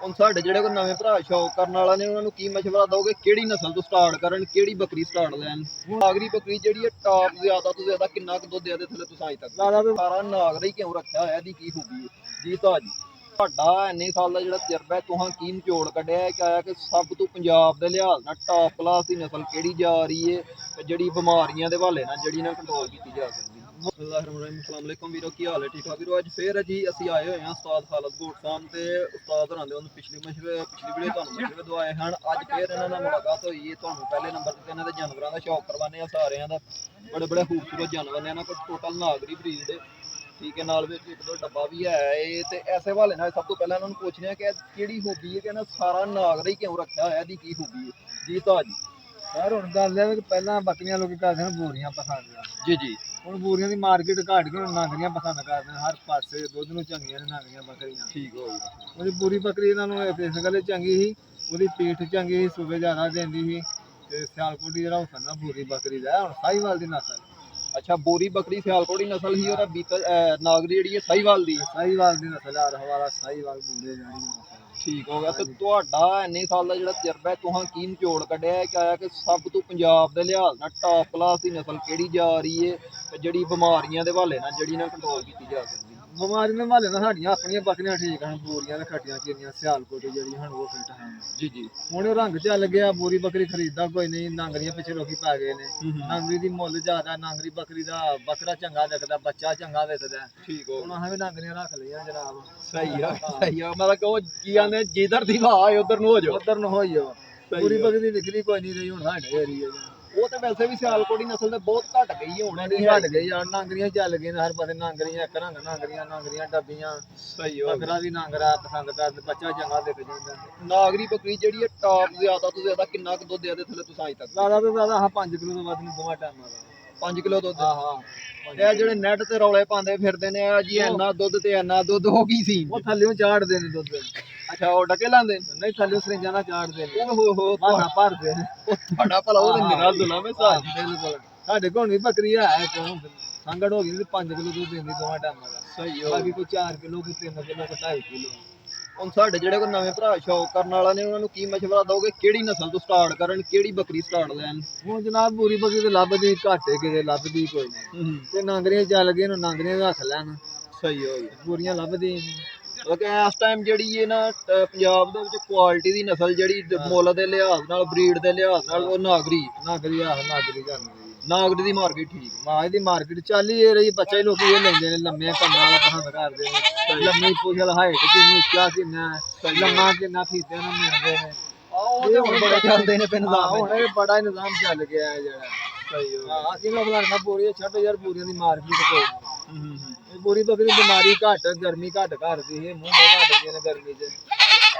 ਹੁਣ ਸਾਡੇ ਜਿਹੜੇ ਕੋਈ ਨਵੇਂ ਭਰਾ ਸ਼ੌਕ ਕਰਨ ਵਾਲਾ ਨੇ ਉਹਨਾਂ ਨੂੰ ਕੀ ਮਸ਼ਵਰਾ ਦੋਗੇ ਕਿਹੜੀ ਨਸਲ ਤੋਂ ਸਟਾਰਟ ਕਰਨ ਕਿਹੜੀ ਬੱਕਰੀ ਸਟਾਰਟ ਲੈਣ। ਨਾਗਰੀ ਬੱਕਰੀ ਜਿਹੜੀ ਹੈ ਟਾਪ ਜ਼ਿਆਦਾ ਤੋਂ ਜ਼ਿਆਦਾ ਕਿੰਨਾ ਕੁ ਦੁੱਧ ਦੇ ਥੱਲੇ ਤੁਸੀਂ ਅਜੇ ਤੱਕ ਸਾਰਾ ਨਾਗਰਾ ਹੀ ਕਿਉਂ ਰੱਖਿਆ ਹੋਇਆ ਇਹਦੀ ਕੀ ਖੂਬੀ ਹੈ ਜੀ ਭਾਜੀ। ਤੁਹਾਡਾ ਇੰਨੇ ਸਾਲ ਦਾ ਜਿਹੜਾ ਤਜਰਬਾ ਹੈ ਤੁਹਾਂ ਕੀ ਨਿਚੋੜ ਕੱਢਿਆ ਹੈ ਕਿ ਆਇਆ ਕਿ ਸਭ ਤੋਂ ਪੰਜਾਬ ਦੇ ਲਿਹਾਜ਼ ਨਾਲ ਟਾਪ ਕਲਾਸ ਦੀ ਨਸਲ ਕਿਹੜੀ ਜਾ ਰਹੀ ਹੈ ਤੇ ਜਿਹੜੀ ਬਿਮਾਰੀਆਂ ਦੇ ਹਵਾਲੇ ਨਾਲ ਜਿਹੜੀ ਨਾਲ ਕੰਟਰੋਲ ਕੀਤੀ ਜਾ ਸਕਦੀ। अस्सलामुअलैकुम वीरो की हाल है ठीक ठाक वीरो अज फिर जी असी आए हुए हैं उस्ताद खालिद गोट साहब ते उस्ताद होरां दे पिछली वीडियो तुहानूं मशवरे दवाए हैं अज फिर इन्हां नाल मुलाकात हुई है तुहानूं पहले नंबर ते इन्हां दे जानवरां दा शौक करवाने आ सारियां दा बड़े बड़े खूबसूरत जानवर ने इन्हां कोल टोटल नागरी ब्रीड दे ठीक है नाल विच इक दो डब्बा भी है ते ऐसे हवाले नाल सब तो पहले इन्हां नूं पुछने कि किहड़ी खूबी है कि इन्हां सारा नागरा ही क्यों रखिया होया इहदी की खूबी है जी ताज यार हुण गल है कि पहलां बकरियां लोग करदे ने बोरियां पसंद जी जी हुण बोरियां दी मार्केट घट गई हुण नांगरियां पसंद करदे ने हर पासे दुध नूं चंगियां ने नांगरियां बकरियां ठीक हो गया ਉਹਦੀ ਪੂਰੀ ਬੱਕਰੀ ਇਹਨਾਂ ਨੂੰ ਇਸ ਗੱਲ ਚੰਗੀ ਸੀ ਉਹਦੀ ਪੀਠ ਚੰਗੀ ਸੀ ਸੂਬੇ ਜ਼ਿਆਦਾ ਦਿੰਦੀ ਸੀ ਤੇ ਸਿਆਲਕੋਟ ਦੀ ਜਿਹੜਾ ਹੁਸਨ ਨਾ ਪੂਰੀ ਬੱਕਰੀ ਦਾ ਹੁਣ ਸਾਹੀਵਾਲ ਦੀ ਨਸਲ अच्छा बोरी बकरी सियालकोट की नस्ल ही और बीतल नागरी जी है साहीवाल दी ਨਸਲ ਆ ਰਹਾ ਸਾਹੀਵਾਲ ਪੂਰੇ ਜਿਹੜੀ ਨਸਲ ठीक हो गया तो ਤੁਹਾਡਾ ਇੰਨੇ ਸਾਲ ਦਾ ਜਿਹੜਾ ਤਜਰਬਾ ਹੈ ਤੁਹਾਂ ਕੀ ਨਿਚੋੜ ਕੱਢਿਆ ਹੈ ਕਿ ਆਇਆ ਕਿ ਸਭ ਤੋਂ ਪੰਜਾਬ ਦੇ ਲਿਹਾਜ਼ ਨਾਲ ਟਾਪ ਕਲਾਸ ਦੀ ਨਸਲ ਕਿਹੜੀ ਜਾ ਰਹੀ ਹੈ ਤੇ ਜਿਹੜੀ ਬਿਮਾਰੀਆਂ ਦੇ ਹਵਾਲੇ ਨਾਲ ਜਿਹੜੀ ਨਾਲ ਕੰਟਰੋਲ ਕੀਤੀ ਜਾ ਸਕਦੀ। ਬਿਮਾਰੀ ਦੇ ਮਾਲੇ ਨਾਲ ਸਾਡੀਆਂ ਆਪਣੀਆਂ ਬੱਕਰੀਆਂ ਠੀਕ ਹਨ ਬੋਰੀਆਂ ਤੇ ਖੱਟੀਆਂ ਚੀਨੀਆਂ ਸਿਆਲਕੋਟ ਜਿਹੜੀ ਹਨ ਉਹ ਫਿੱਟ ਹਨ ਜੀ ਜੀ ਹੁਣ ਇਹ ਰੰਗ ਚੱਲ ਗਿਆ ਬੋਰੀ ਬੱਕਰੀ ਖਰੀਦਦਾ ਕੋਈ ਨਹੀਂ ਨਾਂਗਰੀਆਂ ਪਿੱਛੇ ਲੋਕੀ ਪਾ ਗਏ ਨੇ ਨਾਂਗਰੀ ਦੀ ਮੁੱਲ ਜ਼ਿਆਦਾ ਨਾਂਗਰੀ ਬੱਕਰੀ ਦਾ ਬੱਕਰਾ ਚੰਗਾ ਦਿਖਦਾ ਬੱਚਾ ਚੰਗਾ ਦਿਖਦਾ ਠੀਕ ਹੋ ਹੁਣ ਅਸੀਂ ਵੀ ਨਾਂਗਰੀਆਂ ਰੱਖ ਲਈਆਂ ਜਨਾਬ ਸਹੀ ਆ ਮਤਲਬ ਕਿ ਉਹ ਕੀ ਆਂਦੇ ਜਿੱਧਰ ਦੀ ਹਵਾ ਆਏ ਉਧਰ ਨੂੰ ਹੋ ਜਾਓ ਉਧਰ ਨੂੰ ਹੋਈ ਜਾਓ ਪੂਰੀ ਬੱਕਰੀ ਦੀ ਵਿਕਰੀ ਕੋਈ ਨਹੀਂ ਰਹੀ ਹੁਣ ਸਾਡੇ ਏਰੀਏ ਉਹ ਤੇ ਵੈਸੇ ਵੀ ਸਿਆਲਕੋਟ ਦੀ ਨਸਲ ਤੇ ਬਹੁਤ ਘਟ ਗਈ ਹੋਣਾ ਨਹੀਂ ਘਟ ਗਈ ਯਾਰ ਨਾਂਗਰੀਆਂ ਚੱਲ ਗਈਆਂ ਹਰ ਪਾਸੇ ਨਾਂਗਰੀਆਂ ਇੱਕ ਰੰਗ ਨਾਂਗਰੀਆਂ ਡੱਬੀਆਂ ਸਹੀ ਹੋ ਬੱਕਰਾ ਵੀ ਨਾਂਗਰਾ ਪਸੰਦ ਕਰਦੇ ਬੱਚਾ ਚੰਗਾ ਦਿਖ ਜਾਂਦਾ ਨਾਗਰੀ ਬੱਕਰੀ ਜਿਹੜੀ ਹੈ ਟਾਪ ਜ਼ਿਆਦਾ ਤੋਂ ਜ਼ਿਆਦਾ ਕਿੰਨਾ ਕੁ ਦੁੱਧ ਦੇ ਥੱਲੇ ਤੁਸੀਂ ਅਜੇ ਤੱਕ ਜ਼ਿਆਦਾ ਤੋਂ ਜ਼ਿਆਦਾ ਹਾਂ 5 ਕਿਲੋ ਤੋਂ ਵੱਧ ਨਹੀਂ ਦੋਵਾਂ ਟਾਈਮਾਂ ਦਾ 5 ਕਿਲੋ ਦੁੱਧ ਹਾਂ ਹਾਂ ਇਹ ਜਿਹੜੇ ਨੈਟ ਤੇ ਰੌਲੇ ਪਾਉਂਦੇ ਫਿਰਦੇ ਨੇ ਆ ਜੀ ਇੰਨਾ ਦੁੱਧ ਤੇ ਇੰਨਾ ਦੁੱਧ ਹੋ ਗਈ ਸੀ ਉਹ ਥੱਲੇੋਂ ਚਾੜਦੇ ਨੇ ਦੁੱਧ ਅੱਛਾ ਉਹ ਡਕੇ ਲਾਉਂਦੇ ਨਹੀਂ ਥੱਲੇ ਸਰਿੰਜਾਂ ਨਾਲ ਚਾੜਦੇ ਨੇ ਓਹ ਹੋ ਬਾਹਾਂ ਭਰਦੇ ਨੇ ਤੁਹਾਡਾ ਭਲਾ ਉਹ ਨਿਰਾਲ ਦੁਲਾ ਮੈਂ ਸਾਹ ਬਿਲਕੁਲ ਸਾਡੇ ਕੋਲ ਵੀ ਬੱਕਰੀ ਹੈ ਕਿਉਂ ਸੰਗੜ ਹੋ ਗਈ ਤੇ 5 ਕਿਲੋ ਦੁੱਧ ਦਿੰਦੀ ਦੋਵਾਂ ਟਾਈਮਾਂ ਦਾ ਸਹੀ ਹੋ ਬਾਕੀ ਕੋਈ 4 ਕਿਲੋ ਕੋਈ 3 ਕਿਲੋ ਕੋਈ 2.5 ਕਿਲੋ ਹੁਣ ਸਾਡੇ ਜਿਹੜੇ ਕੋਈ ਨਵੇਂ ਭਰਾ ਸ਼ੌਕ ਕਰਨ ਵਾਲਾ ਨੇ ਉਹਨਾਂ ਨੂੰ ਕੀ ਮਸ਼ਵਰਾ ਦੋਗੇ ਕਿਹੜੀ ਨਸਲ ਤੋਂ ਸਟਾਰਟ ਕਰਨ ਕਿਹੜੀ ਬੱਕਰੀ ਸਟਾਰਟ ਲੈਣ। ਹੁਣ ਜਨਾਬ ਪੂਰੀ ਬੱਕਰੀ ਤੇ ਲੱਭਦੀ ਘਾਟੇ ਕਿਤੇ ਲੱਭਦੀ ਕੋਈ ਨਹੀਂ ਤੇ ਨਾਂਗਰੀਆਂ ਚੱਲ ਗਏ ਨੂੰ ਨਾਂਗਰੀਆਂ ਰੱਖ ਲੈਣ ਸਹੀ ਹੋ ਗਿਆ ਪੂਰੀਆਂ ਲੱਭਦੀ ਕਿਉਂਕਿ ਇਸ ਟਾਈਮ ਜਿਹੜੀ ਇਹ ਨਾ ਪੰਜਾਬ ਦੇ ਵਿੱਚ ਕੁਆਲਿਟੀ ਦੀ ਨਸਲ ਜਿਹੜੀ ਮੁੱਲ ਦੇ ਲਿਹਾਜ਼ ਨਾਲ ਬਰੀਡ ਦੇ ਲਿਹਾਜ਼ ਨਾਲ ਉਹ ਨਾਗਰੀ ਨਾਗਰੀ ਨਾਗਰੀ ਦੀ ਮਾਰਕੀਟ ਠੀਕ ਮਾਂ ਦੀ ਮਾਰਕੀਟ ਚੱਲ ਹੀ ਇਹ ਰਹੀ ਬੱਚੇ ਲੋਕੀ ਇਹ ਲੈਂਦੇ ਨੇ ਲੰਮੇ ਕੰਨਾਂ ਵਾਲਾ ਪਸੰਦ ਕਰਦੇ ਨੇ ਲੰਮੀ ਪੁੱਛਲ ਹਾਈਟ ਕਿੰਨੀ ਉੱਚਾ ਕਿੰਨਾ ਲੰਮਾ ਕਿੰਨਾ ਫੀਤੇ ਨਾਲ ਮਿਲਦੇ ਨੇ ਉਹ ਤੇ ਹੁਣ ਬੜੇ ਚੱਲਦੇ ਨੇ ਪਿੰਡ ਦਾ ਹੁਣ ਇਹ ਬੜਾ ਹੀ ਨਿਜ਼ਾਮ ਚੱਲ ਗਿਆ ਹੈ ਜਿਹੜਾ ਸਹੀ ਹੋ ਹਾਂ ਅਸੀਂ ਲੋਕ ਲੱਗਦਾ ਪੂਰੀ ਛੱਡ ਯਾਰ ਪੂਰੀਆਂ ਦੀ ਮਾਰਕੀਟ ਕੋਈ ਇਹ ਪੂਰੀ ਬੱਕਰੀ ਬਿਮਾਰੀ ਘੱਟ ਗਰਮੀ ਘੱਟ ਕਰਦੀ ਹੈ ਮੂੰਹ ਘੱਟ ਗਏ ਨੇ ਗਰਮੀ 'ਚ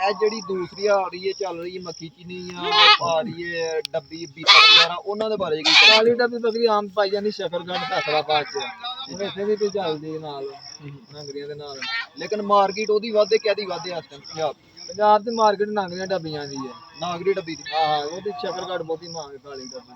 ਇਹ ਜਿਹੜੀ ਦੂਸਰੀ ਆ ਰਹੀ ਹੈ ਚੱਲ ਰਹੀ ਹੈ ਮੱਖੀ ਚੀਨੀ ਆ ਰਹੀ ਹੈ ਡੱਬੀ ਬੀਤਾ ਵਗੈਰਾ ਉਹਨਾਂ ਦੇ ਬਾਰੇ ਕੀ ਕਾਲੀ ਡੱਬੀ ਬੱਕਰੀ ਆਮ ਪਾਈ ਜਾਂਦੀ ਸ਼ਕਰਗੰਡ ਫੈਸਲਾਬਾਦ 'ਚ ਹੁਣ ਇੱਥੇ ਵੀ ਕੋਈ ਚੱਲਦੀ ਨਾਲ ਨਾਂਗਰੀਆਂ ਦੇ ਨਾਲ ਲੇਕਿਨ ਮਾਰਕੀਟ ਉਹਦੀ ਵਾਧੇ ਕਿਹਦੀ ਵਾਧੇ ਇਸ ਟਾਈਮ ਪੰਜਾਬ ਦੀ ਮਾਰਕੀਟ ਨਾਂਗਰੀਆਂ ਡੱਬੀਆਂ ਦੀ ਹੈ ਨਾਗਰੀ ਡੱਬੀ ਦੀ ਹਾਂ ਉਹਦੀ ਸ਼ਕਰਗੰਡ ਬਹੁਤੀ ਮੰਗ ਕਾਲੀ ਡੱਬੀ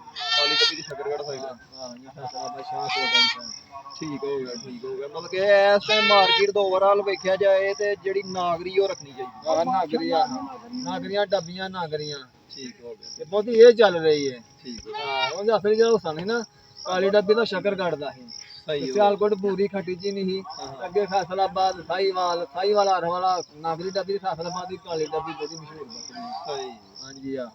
ਡੱਬੀ ਦੀ ਸ਼ਕਰਗੜ੍ਹ ਸਾਈਡ ਹਾਂ ਫੈਸਲਾਬਾਦ ਸ਼ਾਹਕੋਟ ਠੀਕ ਹੋ ਗਿਆ ਮਤਲਬ ਕਿ ਇਸ ਟਾਈਮ ਮਾਰਕੀਟ ਦਾ ਓਵਰਆਲ ਵੇਖਿਆ ਜਾਏ ਤੇ ਜਿਹੜੀ ਨਾਗਰੀ ਉਹ ਰੱਖਣੀ ਚਾਹੀਦੀ ਨਾਗਰੀਆਂ ਡੱਬੀਆਂ ਨਾਗਰੀਆਂ ਠੀਕ ਹੋ ਗਿਆ ਤੇ ਬਹੁਤੀ ਇਹ ਚੱਲ ਰਹੀ ਹੈ ਠੀਕ ਹਾਂ ਉਹ ਅਸਲੀ ਜਿਹੜਾ ਹੁਸਨ ਹੈ ਨਾ ਕਾਲੀ ਡੱਬੀ ਦਾ ਸ਼ਕਰਗੰਡ ਦਾ ਸੀ ਸਹੀ ਸਿਆਲਕੋਟ ਪੂਰੀ ਖੱਟੀ ਜੀ ਨਹੀਂ ਅੱਗੇ ਫੈਸਲਾਬਾਦ ਸਾਹੀਵਾਲ ਹਰ ਵਾਲਾ ਨਾਗਰੀ ਡੱਬੀ ਫੈਸਲਾਬਾਦ ਦੀ ਕਾਲੀ ਡੱਬੀ ਬਹੁਤੀ ਮਸ਼ਹੂਰ ਬੱਕਰੀ ਸਹੀ ਹਾਂਜੀ ਆ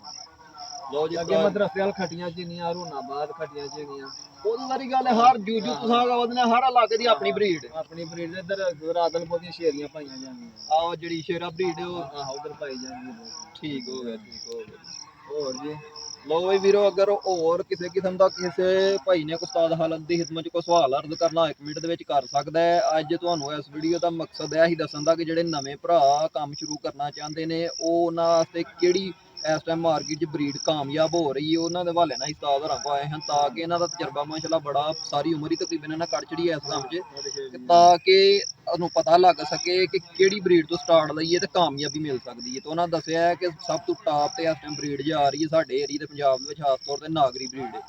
ਲੋ ਜੀ ਅੱਗੇ ਮਦਰਸੇ ਵਾਲ ਖੱਟੀਆਂ ਚੀਨੀਆਂ ਰੋਨਾਬਾਦ ਖੱਟੀਆਂ ਚੀਨੀਆਂ ਉਹਦੀ ਸਾਰੀ ਗੱਲ ਹਰ ਜੂਜੂ ਤੁਸਾਂ ਉਹਦੇ ਹਰ ਇਲਾਕੇ ਦੀ ਆਪਣੀ ਬਰੀਡ ਦੇ ਇੱਧਰ ਰਾਦਲ ਬਹੁਤੀਆਂ ਸ਼ੇਰੀਆਂ ਪਾਈਆਂ ਜਾਂਦੀਆਂ ਆਹ ਜਿਹੜੀ ਸ਼ੇਰਾ ਬਰੀਡ ਉਹ ਆਹ ਉਧਰ ਪਾਈ ਜਾਂਦੀ ਠੀਕ ਹੋ ਗਿਆ ਹੋਰ ਜੀ ਲੋ ਵੀ ਵੀਰੋ ਅਗਰ ਹੋਰ ਕਿਸੇ ਕਿਸਮ ਦਾ ਕਿਸੇ ਭਾਈ ਨੇ ਉਸਤਾਦ ਹਾਲਤ ਦੀ ਖਿਦਮਤ 'ਚ ਕੋਈ ਸਵਾਲ ਅਰਜ਼ ਕਰਨਾ 1 ਮਿੰਟ ਦੇ ਵਿੱਚ ਕਰ ਸਕਦਾ ਹੈ। ਅੱਜ ਤੁਹਾਨੂੰ ਇਸ ਵੀਡੀਓ ਦਾ ਮਕਸਦ ਇਹ ਹੀ ਦੱਸਣ ਦਾ ਕਿ ਜਿਹੜੇ ਨਵੇਂ ਭਰਾ ਕੰਮ ਸ਼ੁਰੂ ਕਰਨਾ ਚਾਹੁੰਦੇ ਨੇ ਉਹ ਉਹਨਾਂ ਵਾਸਤੇ ਕਿਹੜੀ ਇਸ ਟਾਈਮ ਮਾਰਕੀਟ 'ਚ ਬਰੀਡ ਕਾਮਯਾਬ ਹੋ ਰਹੀ ਹੈ ਉਹਨਾਂ ਦੇ ਹਵਾਲੇ ਨਾਲ ਉਸਤਾਦ ਹੋਰਾਂ ਕੋਲ ਆਏ ਹਨ ਤਾਂ ਕਿ ਇਹਨਾਂ ਦਾ ਤਜਰਬਾ ਮਾਸ਼ਾਅੱਲਾ ਬੜਾ ਸਾਰੀ ਉਮਰ ਹੀ ਤਕਰੀਬਨ ਇਹਨਾਂ ਕੱਢ ਚੜੀ ਹੈ ਇਸ ਕੰਮ 'ਚ ਤਾਂ ਕਿ ਨੂੰ ਪਤਾ ਲੱਗ ਸਕੇ ਕਿ ਕਿਹੜੀ ਬਰੀਡ ਤੋਂ ਸਟਾਰਟ ਲਈਏ ਤੇ ਕਾਮਯਾਬੀ ਮਿਲ ਸਕਦੀ ਹੈ। ਤੇ ਉਹਨਾਂ ਦੱਸਿਆ ਹੈ ਕਿ ਸਭ ਤੋਂ ਟਾਪ ਤੇ ਇਸ ਟਾਈਮ ਬਰੀਡ ਜਾ ਰਹੀ ਹੈ ਸਾਡੇ ਏਰੀਆ ਤੇ ਪੰਜਾਬ ਦੇ ਵਿੱਚ ਖਾਸ ਤੌਰ ਤੇ ਨਾਗਰੀ ਬਰੀਡ ਹੈ।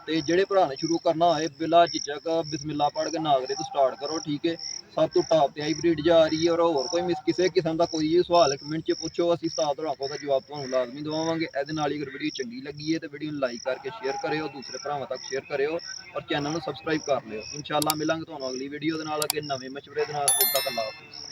ਤੇ ਜਿਹੜੇ ਭਰਾ ਨੇ ਸ਼ੁਰੂ ਕਰਨਾ ਹੋਏ ਬਿਲਾ ਝਿਜਕ ਬਿਸਮਿਲ੍ਲਾ ਪੜ੍ਹ ਕੇ ਨਾਗਰੇ ਤੋਂ ਸਟਾਰਟ ਕਰੋ, ਠੀਕ ਹੈ। ਸਭ ਤੋਂ ਟਾਪ ਤੇ ਆਈ ਬਰੀਡ ਜਾ ਰਹੀ ਹੈ। ਔਰ ਹੋਰ ਕੋਈ ਕਿਸੇ ਕਿਸਮ ਦਾ ਕੋਈ ਵੀ ਸਵਾਲ ਕਮੈਂਟ 'ਚ ਪੁੱਛੋ, ਅਸੀਂ ਉਸਤਾਦ ਹੋਰਾਂ ਕੋਲ ਦਾ ਜਵਾਬ ਤੁਹਾਨੂੰ ਲਾਜ਼ਮੀ ਦਵਾਵਾਂਗੇ। ਇਹਦੇ ਨਾਲ ਹੀ ਅਗਰ ਵੀਡੀਓ ਚੰਗੀ ਲੱਗੀ ਹੈ ਤੇ ਵੀਡੀਓ ਨੂੰ ਲਾਈਕ ਕਰਕੇ ਸ਼ੇਅਰ ਕਰਿਓ, ਦੂਸਰੇ ਭਰਾਵਾਂ ਤੱਕ ਸ਼ੇਅਰ ਕਰਿਓ ਔਰ ਚੈਨਲ ਨੂੰ ਸਬਸਕ੍ਰਾਈਬ ਕਰ ਲਿਓ। ਇਨਸ਼ਾਅੱਲਾ ਮਿਲਾਂਗੇ ਤੁਹਾਨੂੰ ਅਗਲੀ ਵੀਡੀਓ ਦੇ ਨਾਲ, ਅੱਗੇ ਨਵੇਂ ਮਸ਼ਵਰੇ ਦੇ ਨਾਲ। ਉਦੋਂ ਤੱਕ ਅੱਲਾ ਹਾਫਿਜ਼।